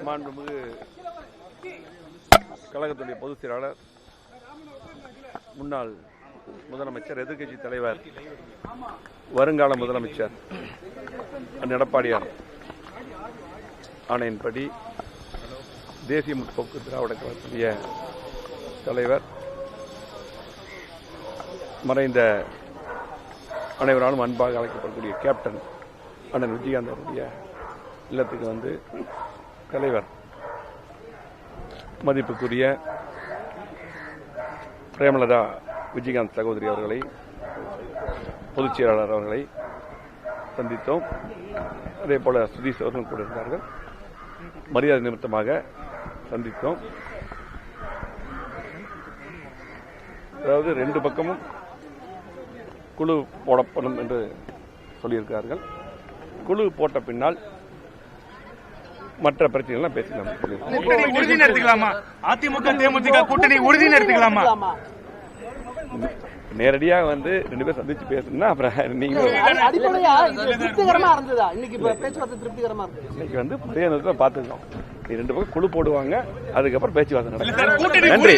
மாண்புமிகு கழகத்துடைய பொதுச் செயலாளர், முன்னாள் முதலமைச்சர், எதிர்க்கட்சி தலைவர், வருங்கால முதலமைச்சர் எடப்பாடியார் ஆணையின்படி தேசிய முற்போக்கு திராவிட கழகத்துடைய தலைவர், மறைந்த அனைவராலும் அன்பாக அழைக்கப்படக்கூடிய கேப்டன் அண்ணன் விஜயகாந்த் அவருடைய இல்லத்துக்கு வந்து தலைவர் மதிப்புக்குரிய பிரேமலதா விஜயகாந்த் சகோதரி அவர்களை, பொதுச் செயலாளர் அவர்களை சந்தித்தோம். அதே போல சுதீஷ் அவர்களும் கூட இருந்தார்கள். மரியாதை நிமித்தமாக சந்தித்தோம். அதாவது ரெண்டு பக்கமும் குழு போடப்படும் என்று சொல்லியிருக்கிறார்கள். குழு போட்ட பின்னால் மற்ற பிரச்சனைகள் பேசலாம். உறுதி நடத்திக்கலாமா? அதிமுக தேமுதிக கூட்டணி உறுதி நடத்திக்கலாமா? நேரடியாக வந்து ரெண்டு பேரும் சந்திச்சு பேசணும்னா அப்புறம் நீங்க இன்னைக்கு வந்து புதிய நேரத்தை பார்த்துக்கோம். ரெண்டு பக்கம் குழு போடுவாங்க, அதுக்கப்புறம் பேச்சுவார்த்தை நடக்கும். நன்றி.